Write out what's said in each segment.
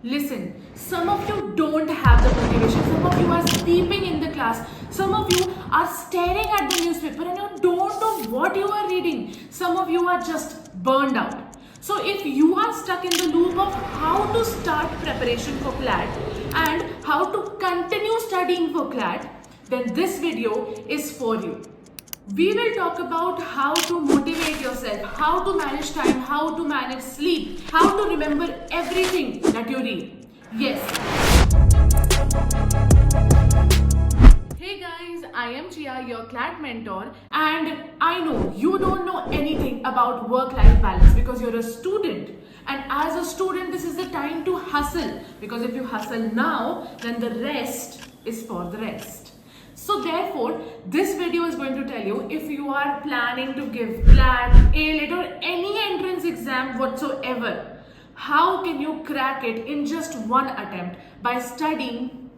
Listen, some of you don't have the motivation. Some of you are sleeping in the class. Some of you are staring at the newspaper and you don't know what you are reading. Some of you are just burned out. So if you are stuck in the loop of how to start preparation for CLAT and how to continue studying for CLAT, then this video is for you. We will talk about how to motivate yourself, how to manage time, how to manage sleep, how to remember everything that you read. Yes. Hey guys, I am Chia, your CLAT mentor, and I know you don't know anything about work-life balance because you're a student. And as a student, this is the time to hustle, because if you hustle now, then the rest is for the rest. So therefore, this video is going to tell you if you are planning to give CLAT, A-Lit or any entrance exam whatsoever, how can you crack it in just one attempt by studying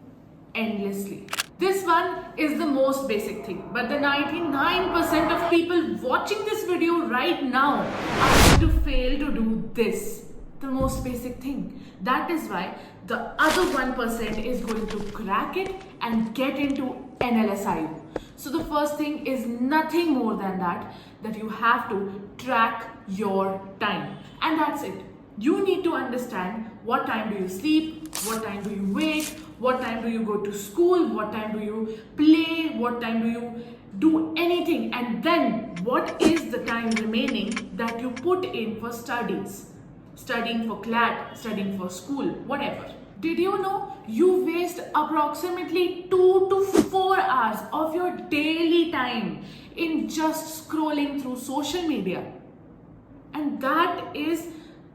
endlessly. This one is the most basic thing, but the 99% of people watching this video right now are going to fail to do this, the most basic thing. That is why the other 1% is going to crack it and get into NLSIU. So the first thing is nothing more than that you have to track your time, and that's it. You need to understand what time do you sleep, what time do you wake, what time do you go to school, what time do you play, what time do you do anything, and then what is the time remaining that you put in for studies, studying for CLAT, studying for school, whatever. Did you know you waste approximately 2 to 4 hours of your daily time in just scrolling through social media? And that is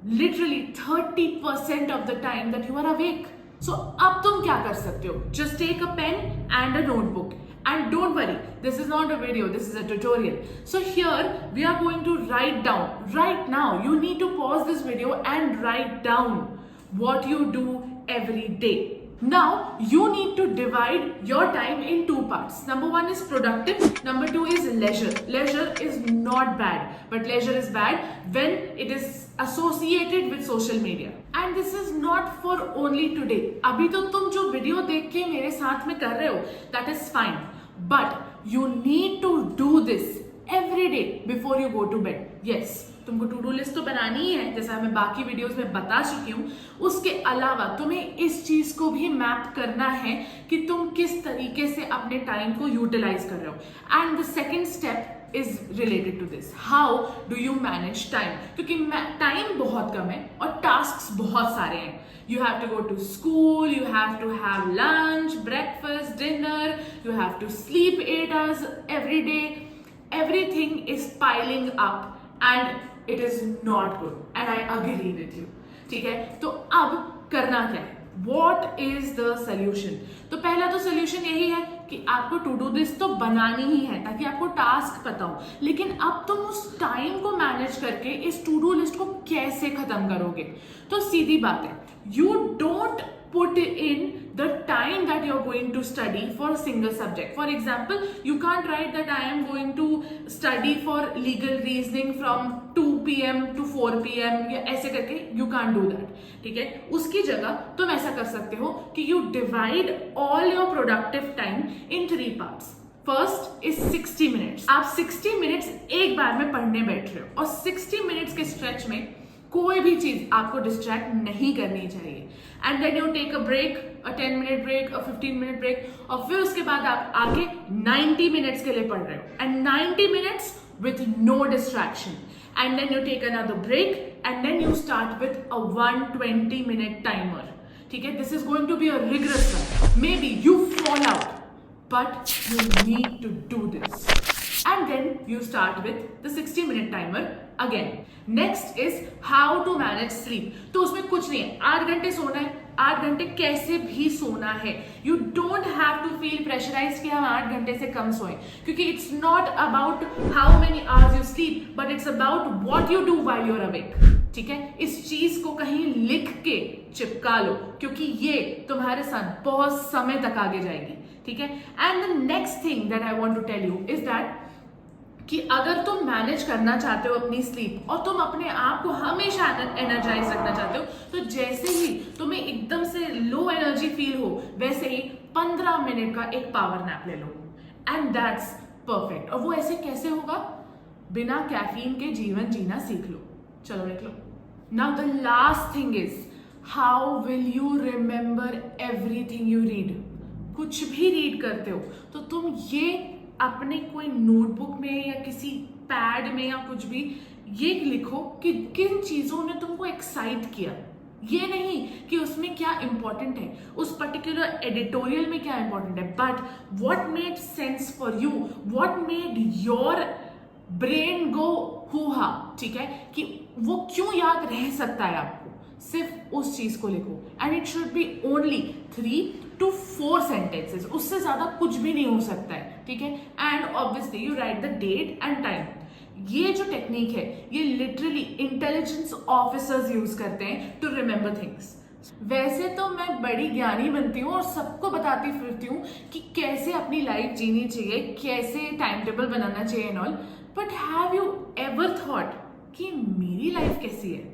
literally 30% of the time that you are awake. So अब तुम क्या कर सकते हो? Just take a pen and a notebook. And don't worry, this is not a video, this is a tutorial. So here we are going to write down, right now, you need to pause this video and write down what you do every day. Now, you need to divide your time in two parts. Number one is productive, number two is leisure. Leisure is not bad, but leisure is bad when it is associated with social media. And this is not for only today. अभी तो तुम जो video देख के मेरे साथ में कर रहे हो, that is fine. But you need to do this every day before you go to bed. Yes. तुमको टू डू लिस्ट तो बनानी ही है, जैसा मैं बाकी वीडियोस में बता चुकी हूँ. उसके अलावा तुम्हें इस चीज को भी मैप करना है कि तुम किस तरीके से अपने टाइम को यूटिलाइज कर रहे हो. And the second step is related to this, how do you manage time, क्योंकि टाइम बहुत कम है और टास्क बहुत सारे हैं. You have to go to school, you have to have lunch, breakfast, dinner, you have to sleep 8 hours every day. Everything is piling up and it is not good, and I agree with you. ठीक है, तो अब करना क्या है? What is the solution? तो पहला तो solution यही है कि आपको टू डू लिस्ट तो बनानी ही है ताकि आपको टास्क पता हो. लेकिन अब तुम उस टाइम को मैनेज करके इस टू डू लिस्ट को कैसे खत्म करोगे? तो सीधी बात है, you don't put in the time that you're going to study for a single subject. For example, you can't write that I am going to study for legal reasoning from 2 p.m. to 4 p.m. या ऐसे करके you can't do that. ठीक है, उसकी जगह तुम ऐसा कर सकते हो कि you divide all your productive time in 3 parts. First is 60 minutes. आप 60 minutes एक बार में पढ़ने बैठ रहे हो और 60 minutes के stretch में कोई भी चीज आपको डिस्ट्रैक्ट नहीं करनी चाहिए. And then you take a break, a 10-minute break, a 15-minute break, और फिर उसके बाद आप आगे 90 मिनट्स के लिए पढ़ रहे हो. एंड 90 minutes with no distraction. And then you take another break and then you start with a 120-minute timer. ठीक है, this is going to be a rigorous one. Maybe you fall out, but you need to do this. And then you start with the 60-minute timer again. Next is how to manage sleep. तो उसमें कुछ नहीं है, 8 घंटे सोना है, 8 घंटे कैसे भी सोना है. You don't have to feel pressurized कि हम 8 घंटे से कम सोएं, क्योंकि it's not about how many hours you sleep, but it's about what you do while you're awake. ठीक है, इस चीज को कहीं लिख के चिपका लो, क्योंकि ये तुम्हारे साथ बहुत समय तक आगे जाएगी. ठीक है, and the next thing that I want to tell you is that कि अगर तुम मैनेज करना चाहते हो अपनी स्लीप और तुम अपने आप को हमेशा एनर्जाइज रखना चाहते हो, तो जैसे ही तुम्हें एकदम से लो एनर्जी फील हो वैसे ही 15 मिनट का एक पावर नैप ले लो एंड दैट्स परफेक्ट। और वो ऐसे कैसे होगा? बिना कैफीन के जीवन जीना सीख लो। चलो देख लो। Now the last thing is, how will you remember everything you read? कुछ भी रीड करते हो तो तुम ये अपने कोई नोटबुक में या किसी पैड में या कुछ भी ये लिखो कि किन चीजों ने तुमको एक्साइट किया। ये नहीं कि उसमें क्या इंपॉर्टेंट है, उस पर्टिकुलर एडिटोरियल में क्या इंपॉर्टेंट है, but what made sense for you, what made your brain go हुआ। ठीक है, कि वो क्यों याद रह सकता है आपको, सिर्फ उस चीज को लिखो and it should be only 3 to 4 sentences, उससे ज्यादा कुछ भी नहीं हो सकता है। ठीक है, and obviously you write the date and time. ये जो टेक्निक है ये लिटरली इंटेलिजेंस ऑफिसर्स यूज करते हैं टू रिमेंबर थिंग्स। वैसे तो मैं बड़ी ज्ञानी बनती हूँ और सबको बताती फिरती हूँ कि कैसे अपनी लाइफ जीनी चाहिए, कैसे टाइम टेबल बनाना चाहिए and all, but have you ever thought कि मेरी लाइफ कैसी है?